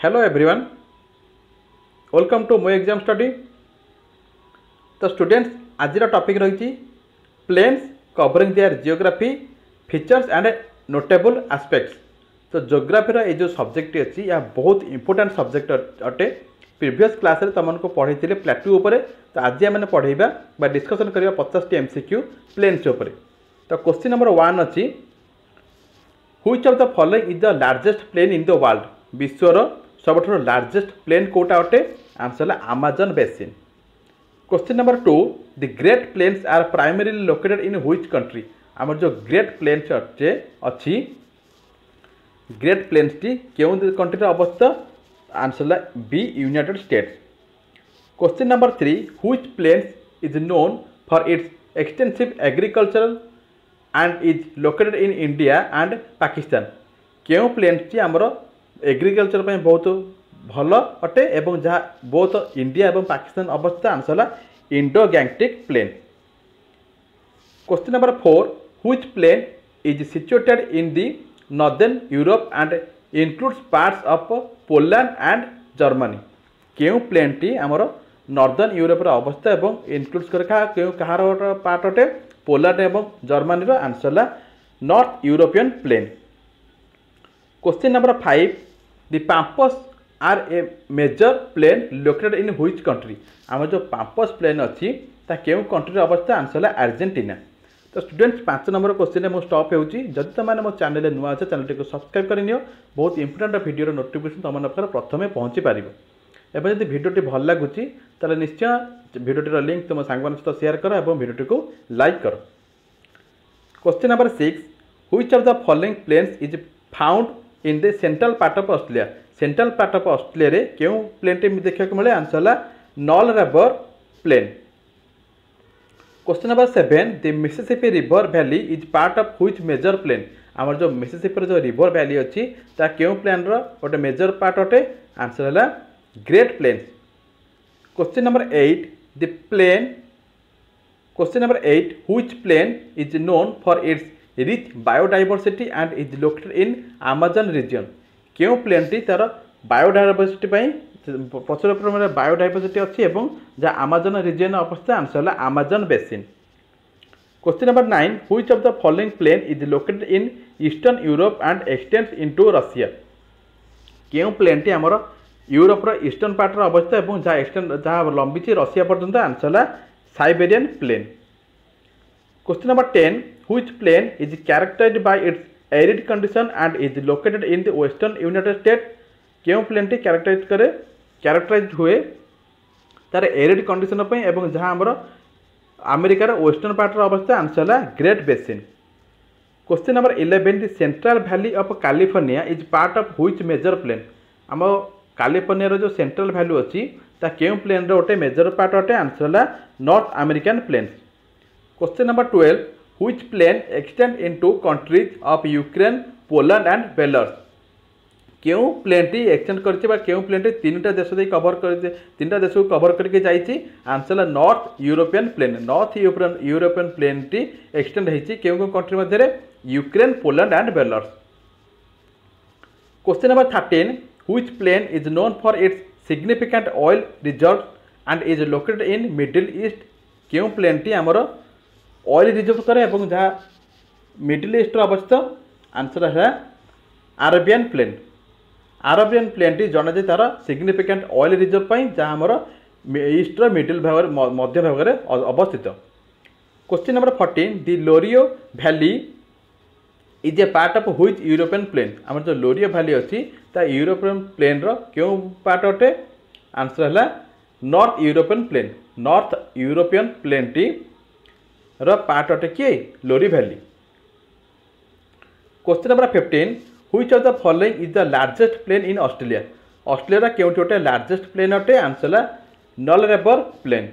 Hello everyone, welcome to my exam study. तो students आज topic रही plains covering their geography features and notable aspects. तो जियोग्राफीर ये जो सब्जेक्ट अच्छी या बहुत इंपोर्टेंट सब्जेक्ट अटे। प्रीवियस क्लास रे तुमको पढ़ाई प्लेट्यू उपर, तो आज आम पढ़ाइबा डिस्कसन करवा 50 टी एमसीक्यू प्लेन्स उपर। तो क्वेश्चन नंबर 1 अच्छी, which of the following is the largest plain in the world. विश्वर सबठुर लार्जेस्ट प्लेन कोटा अटे? आंसर है Amazon basin. Question number 2, the great plains are primarily located in which country. आमर जो ग्रेट प्लेन्स अच्छी great plains टी क्यों कंट्री अवस्थित? आंसर है B United States. Question number 3, which plains is known for its extensive agricultural and is located in India and Pakistan. क्यों planes T आमर agriculture पे बहुत भल अटे एवं जहाँ बहुत इंडिया एवं पाकिस्तान अवस्थित? आंसर है Indo Gangetic plain. Question number 4, which plain is situated in the northern Europe and includes parts of Poland and Germany. क्यों प्लेन टी आमर नॉर्दर्न यूरोप अवस्थित एवं इंक्लूड्स कर कहार पार्ट अटे? पोलैंड एवं जर्मनी। आंसर है north European plain. Question number 5, the Pampas are a major plain located in which country. आम जो पाम्पस प्लेन अच्छी क्यों कंट्री अवस्थित? आंसर है अर्जेंटीना। तो स्टूडेंट्स 5 नंबर क्वेश्चन मुझे स्टॉप होती। जदि तुमने मो चैनल नुआ अच्छे चैनल को सब्सक्राइब कर नियो, बहुत इंपोर्टेंट वीडियो नोटिफिकेशन तुम प्रथम पहुँची पार। एवं जब भिडियोटी भल लगुच ताले निश्चय भिडियोटीर लिंक तुम सांग सहित सेयार कर और भिडियोटी को लाइक कर। Question number 6, which of the following plains is found in the central part of Australia. Central part of Australia रे क्यों प्लेन टी देखा मिले? आंसर है knoll river plain. Question number 7, the Mississippi river valley is part of which major plain. आमर जो Mississippi जो river valley अच्छी क्यों प्लेन रोटे मेजर पार्ट अटे? आंसर है great plains. Question number 8, the plane question number 8, which plain is known for its rich biodiversity and is located in Amazon region. क्यों plain टी तार बायोडाइवर्सिटी प्रचुर परिमाण बायोडाइवर्सिटी अच्छी एवं जहाँ अमेजन रीजन अवस्थित? आंसर है Amazon basin. Question number 9, which of the following plain is located in eastern Europe and extends into Russia. क्यों प्लेन टी आमर यूरोपर ईस्टर्न पार्ट अवस्थित एवं जहाँ एक्सटेंड जहाँ लंबी रशिया पर्यंत? आंसर है Siberian plain. Question number 10, which plain is characterised by its arid condition and is located in the western United State. क्यों प्लेन टी कैरेक्टराइज हुए तार एरिड कंडीशन एवं जहाँ आमर अमेरिकार वेस्टर्न पार्ट अवस्थित? आंसर है great basin. Question number 11, the central valley of California is part of which major plain. आम कैलिफोर्निया जो सेंट्रल वैल्यू अच्छी क्यों प्लेन रोटे मेजर पार्ट अटे? आंसर है north American plains. Question number 12, which plain extend into countries of Ukraine Poland and Belarus. क्यों plain टी extend कर क्यों प्लेन टी तीनटा देश कवर कर तीनटा देश को कवर करके जाइए? आंसर है north European plain. North European plain टी एक्सटेंड होती क्यों कंट्री मध्य? Ukraine Poland and Belarus. Question number 13, which plain is known for its significant oil reserve and is located in middle east. क्यों plain टी आमर oil reserve करे जहाँ middle east अवस्थित? आंसर है अरेबियन प्लेन। अरेबियन प्लेन टी जना तार सिग्निफिकेंट ऑयल रिजर्व जहाँ आमर ईस्टर मिडिल भाग मध्य भाग अवस्थित। Question number 14, the Loire valley is a part of which European plain. आम जो लोरियो वैली अच्छी यूरोपियन प्लेन क्यों पार्ट अटे? आंसर है north European plain. North European plain टी पार्ट अटे किए? Loire valley. Question number 15, which of the following is the largest plain in Australia. Australia क्यों गोटे लार्जेस्ट प्लेन अटे? आंसर है knoll river plain.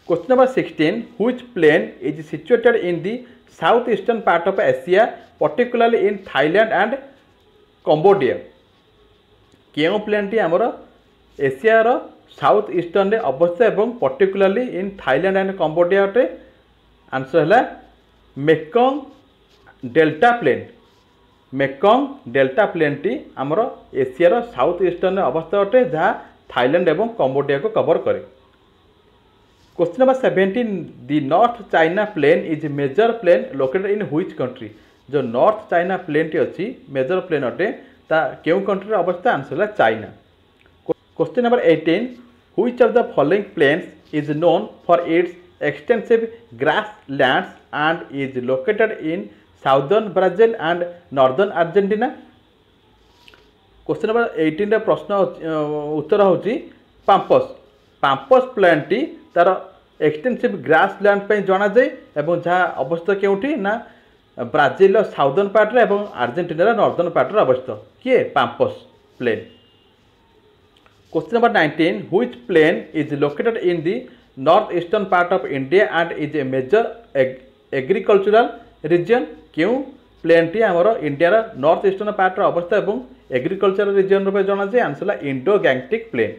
Question number 16, which plain is situated in the south eastern part of Asia particularly in Thailand and Cambodia. क्यों plain टी आमर एशियार south eastern अवस्थित एवं particularly in Thailand and Cambodia अटे? Answer है Mekong delta plain. Mekong delta plain टी आमर एशियार साउथ ईस्टर्न अवस्था अटे जहाँ थाईलैंड एवं कंबोडिया को कवर करे। Question number 17 the north China plain is major plain located in which country. जो नॉर्थ चाइना प्लेन टी अच्छी मेजर प्लेन अटे ता केउ कंट्री अवस्था आंसर है China. Question number 18 which of the following plains is known for its extensive grass lands and is located in southern Brazil and northern Argentina. Question number 18 प्रश्न उत्तर होची पाम्पस। पाम्पस प्लेन टी तार extensive grass land पे जाना जाए एवं जहाँ अवस्थित केउठी ना ब्राजिल साउदर्न पार्ट रे एवं अर्जेंटीना नॉर्दर्न पार्ट रे अवस्थित किए Pampas plain. Question number 19 which plain is located in the north eastern part of India and is a major agricultural region. क्यों प्लेन टी आमर इंडियार नॉर्थ ईस्टर्न पार्ट अवस्था और एग्रीकल्चरल रीजन रूप जाना जाए आंसर है Indo Gangetic plain.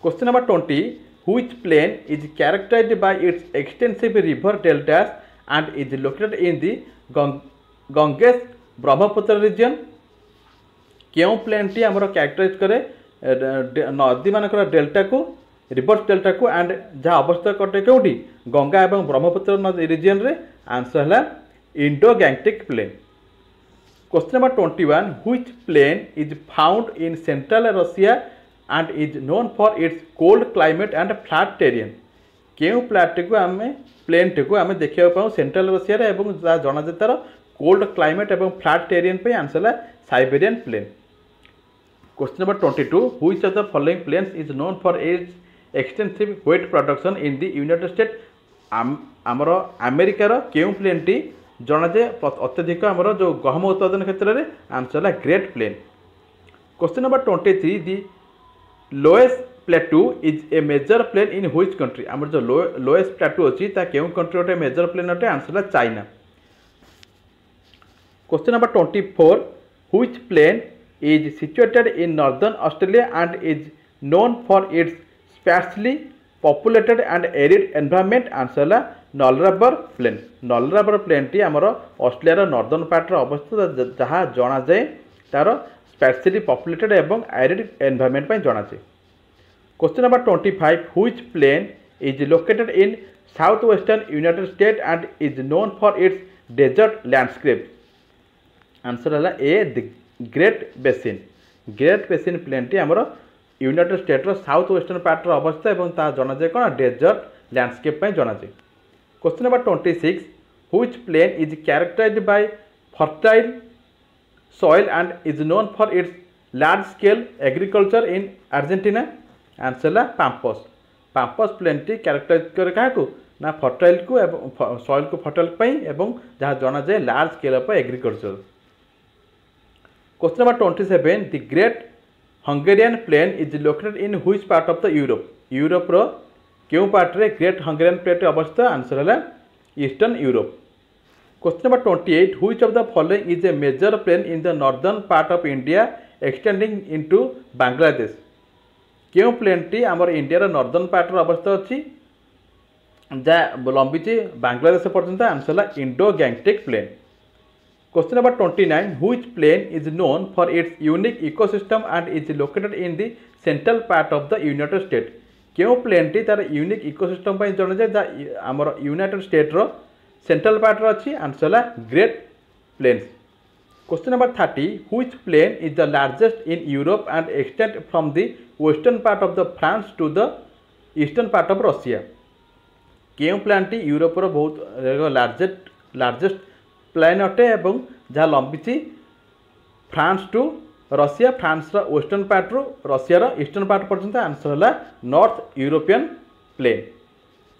Question number 20 which plain is characterised by its extensive river deltas and is located in the Ganges Brahmaputra region. क्यों प्लेन टी आमर कैरेक्टराइज करे नदी मानक डेल्टा को रिवर्स डेल्टा को एंड जहाँ अवस्था कटे कौटी गंगा और ब्रह्मपुत्र रीजन रे आंसर है Indo Gangetic plain. Question number 21 which plain is found in central Russia and is known for its cold climate and flat terrain. क्यों प्लेन को आम देखा पाऊँ सेंट्रल रशिया एवं जना जाए तार कोल्ड क्लाइमेट और फ्लैट टेरियन पे आंसर है Siberian plain. Question number 22 which of the following plains is known for its extensive wheat production in the United State. आमर अमेरिकार क्यों प्लेन टी जना जाए अत्यधिक आमर जो गहम उत्पादन क्षेत्र में आंसर है great plain. Question number 23 the loess plateau is a major plain in which country. आमर जो लोएस्ट प्लेटू अच्छी क्यों कंट्री गोटे मेजर प्लेन अटे आंसर है China. Question number 24 which plain is situated in northern Australia and is known for its specially populated and arid environment answer है Nullarbor plain. Nullarbor plain टी आमर Australia northern part अवस्थित जहाँ जना जाए तार स्पेशली पॉपुलेटेड एवं एरिड एनवायरनमेंट पे जना जाए। Question number 25 which plain is located in south western United State and is known for its desert landscape answer है a the great basin. Great basin plain टी आमर United State south western part अवस्था और जना जाए कौन desert landscape जना जाए। Question number 26 which plain is characterised by fertile soil and is known for its large scale agriculture in Argentina answer है पाम्पस। पाम्पस प्लेन टी कैरेक्टराइज करे क्या ना फर्टाइल को सॉइल को फर्टाइल एवं जहाँ जना जाए large scale of agriculture. Question number 27 the great Hungarian plain is located in which part of the Europe. Europe रो क्यों पार्ट रे ग्रेट हंगेरियन प्लेन अवस्था आंसर है eastern Europe. Question number 28 which of the following is a major plain in the northern part of India extending into Bangladesh. क्यों plain टी आमर India northern part अवस्था अच्छी जहाँ लंबी बांग्लादेश पर्यंत आंसर है Indo Gangetic plain. Question number 29 which plain is known for its unique ecosystem and is located in the central part of the United State. क्यों प्लेन टी तार यूनिक इकोसिस्टम पर जना जाए जहाँ आमर यूनाइटेड स्टेट रो सेंट्रल पार्ट अच्छी आंसर है great plains. Question number 30 which plain is the largest in Europe and extend from the western part of the France to the eastern part of Russia. क्यों plain टी Europe बहुत largest plain अटे और जहाँ लंबी France to Russia France western part रू Russia eastern part पर्यंत answer है north European plain.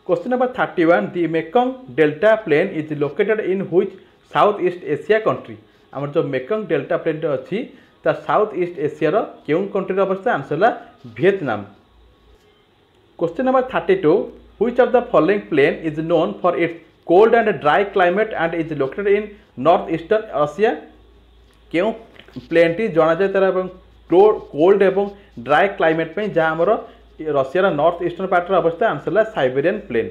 Question number 31 the Mekong delta plain is located in which south east Asia country. आम जो मेकंग डेल्टा प्लेन अच्छी साउथ ईस्ट एशिया क्यों country अवस्था answer है Vietnam. Question number 32 which of the following plain is known for its cold and dry climate and is located in north eastern Russia. क्यों plain टी जना जाए तार cold एवं ड्राई क्लाइमेट पे जहाँ आमर रशिया नॉर्थ ईस्टर्न पार्ट अवस्था आंसर है Siberian plain.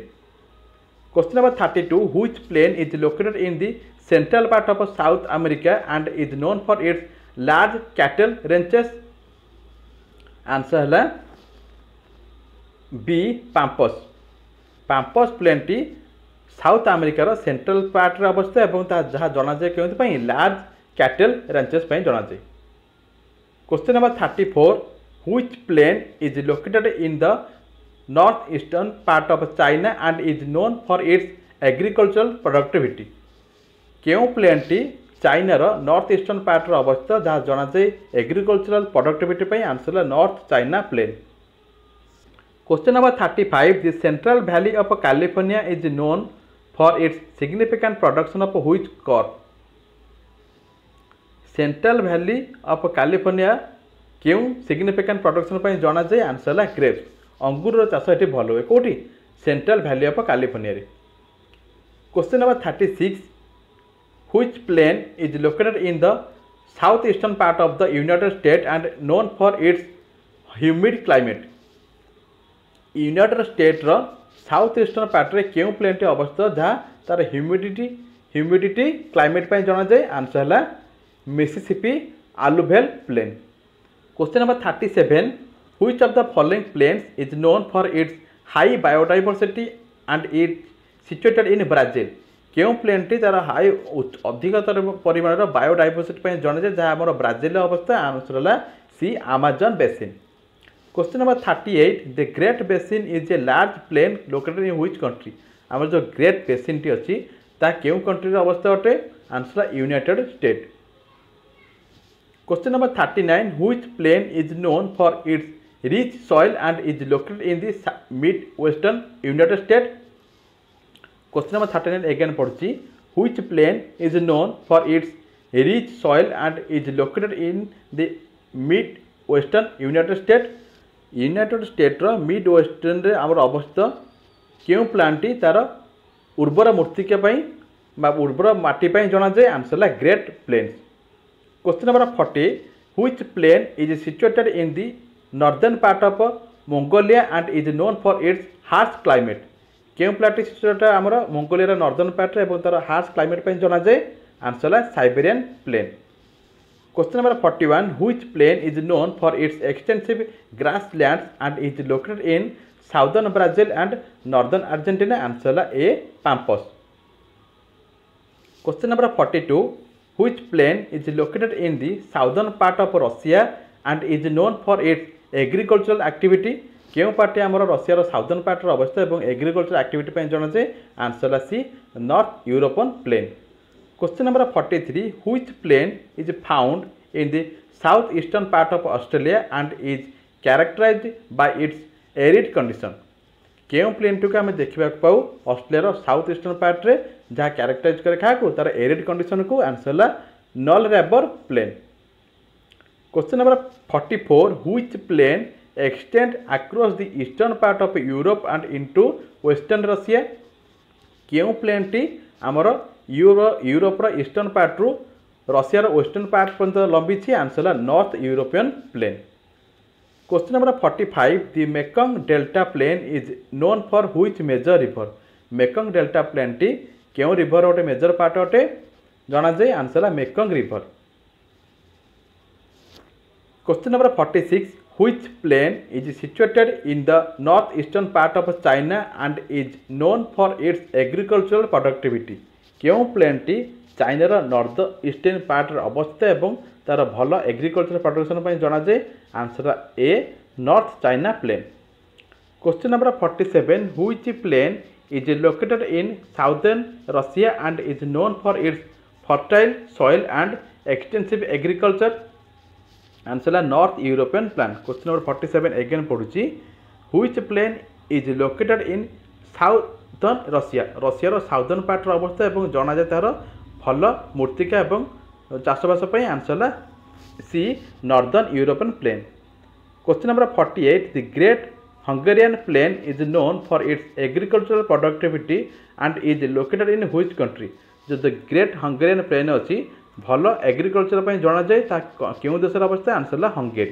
Question number 32 which plain is located in the central part of South America and is known for its large cattle ranches? Answer है B. Pampas. Pampas plain T south अमेरिकार central part रे अवस्थित एवं जहाँ जनाए क्यों large cattle ranches जनाए. Question number 34. Which plain is located in the northeastern part of China and is known for its agricultural productivity? क्यों प्लेन टी चाइनार नॉर्थ ईस्टर्न पार्ट अवस्थित जहाँ जनाए एग्रीकल्चरल प्रोडक्टिविटी. आंसर है north China plain. Question number 35. The central valley of California is known for its significant production of which crop? Central valley of California क्यों significant production जनाए? Answer है grapes. अंगूर चाष ये भल हुए कौटी? Central valley of California. Question number 36. Which plain is located in the southeastern part of the United States and known for its humid climate? United state रो साउथ ईस्टर्न पार्ट रे क्यों प्लेन टी अवस्थित जहाँ तार humidity climate पे जाना जाए? Answer है Mississippi alluvial plain. Question number 37. Which of the following plains is known for its high biodiversity and is situated in Brazil? क्यों प्लेन टी तार हाई अधिकतर परिमाण बायोडाइवर्सिटी जाना जाए जहाँ आम ब्राजिल अवस्था? आंसर है C. Amazon basin. Question number 38. The great basin is a large plain located in which country? आम जो ग्रेट बेसिन टी अच्छी ता क्यों कंट्री अवस्था अटे? आंसर है united state. Question number 39. Which plain is known for its rich soil and is located in the mid western United state? Question number 39 again पढ़ी. Which plain is known for its rich soil and is located in the mid western United state? United state रो mid western रे आमर अवस्थित क्यों plan T तार उर्वर मूर्तिका उर्वर माटी जना जाए? आंसर है great plains. Question number 40. Which plain is situated in the northern part of Mongolia and is known for its harsh climate? क्यों प्लेन टी सिचुएटेड आमर मंगोलिया नॉर्दर्न पार्ट रे तार हार्श क्लाइमेट जना जाए? आंसर है Siberian plain. Question number 41. Which plain is known for its extensive grasslands and is located in southern Brazil and northern Argentina? Answer है A. Pampas. Question number 42. Which plain is located in the southern part of Russia and is known for its agricultural activity? क्यों पार्टी आमर Russia southern part अवस्था और agriculture activity जाना जाए? Answer है C. North European plain. Question number 43. Which plain is found in the southeastern part of Australia and is characterized by its arid condition? क्यों plane to आम देखा पाऊ Australia south eastern part रे जहाँ characterise करे क्या तार एरिड कंडीशन को? आंसर है नल रैबर plain. Question number 44. Which plain extend across the eastern part of Europe and into western Russia? क्यों प्लेन टी आमर यूरोप ईस्टर्न पार्ट रु रशियार वेस्टर्न पार्ट पर्यंत लंबी? आंसर है north European plain. Question number 45. The Mekong delta plain is known for which major river? Mekong delta plain टी क्यों रिवर गोटे मेजर पार्ट अटे जना जाए? आंसर है Mekong river. Question number 46. Which plain is situated in the northeastern part of China and is known for its agricultural productivity? क्यों plain टी चाइनार नॉर्थ ईस्टर्न पार्ट अवस्थित एवं तार भल एग्रीकल्चर प्रोडक्शन जना जाए? Answer A. North China plain. Question number 47. Which plain is located in southern Russia and is known for its fertile soil and extensive agriculture? Answer है north European plain. Question number 47 again पढ़ुची. Which plain is located in southern Russia? रशियार southern part अवस्था और जना जाए तार भल मूर्तिका और चाषबास? आंसर है C. Northern European plain. Question number 48. The great Hungarian plain is known for its agricultural productivity and is located in which country? जो द ग्रेट हंगेरियन प्लेन अच्छी भल एग्रीकल्चर जना जाए क्यों देश अवस्था? आंसर है Hungary.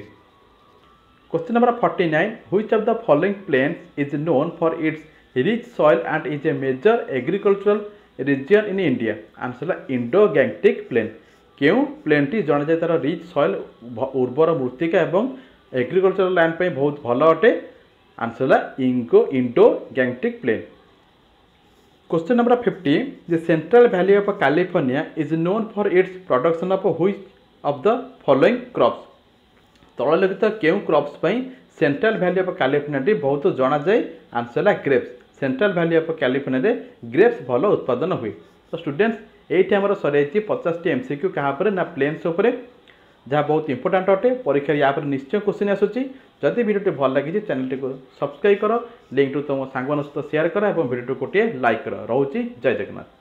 Question number 49. Which of the following plains is known for its rich soil and is a major agricultural region in India? Answer ହେଲା ଇଣ୍ଡୋ ଗ୍ୟାଙ୍ଗଟିକ୍ ପ୍ଲେନ୍। କେଉଁ ପ୍ଲେନ୍ଟି ଜଣାଯାଏ ତାର ରିଚ୍ ସଏଲ୍ ଉର୍ବର ମୃତ୍ତିକା ଏବଂ ଏଗ୍ରିକଲଚରାଲ ଲ୍ୟାଣ୍ଡ ପାଇଁ ବହୁତ ଭଲ ଅଟେ? ଆନ୍ସର୍ ହେଲା Indo ଗ୍ୟାଙ୍ଗଟିକ୍ plain. Question number 50. The Central Valley of California is known for its production of which of the following crops? तललिखित केउं क्रॉप्स पई सेंट्रल वैली ऑफ कैलिफोर्निया टी बहुत जाना जाए? आंसर है grapes. Central valley of California रे grapes भल उत्पादन हुए। तो स्टूडेंट्स एठी हमर सरै 50 टी एमसीक्यू कहा पर ना प्लेन्स ऊपर जहाँ बहुत इंपोर्टेंट अटे परीक्षा या पर निश्चय क्वेश्चन आसूची। जदि वीडियो भल लगी चैनल को सब्सक्राइब कर, लिंक तुम सांग सहित शेयर कर और वीडियो गोटे लाइक कर। रोची जय जगन्नाथ।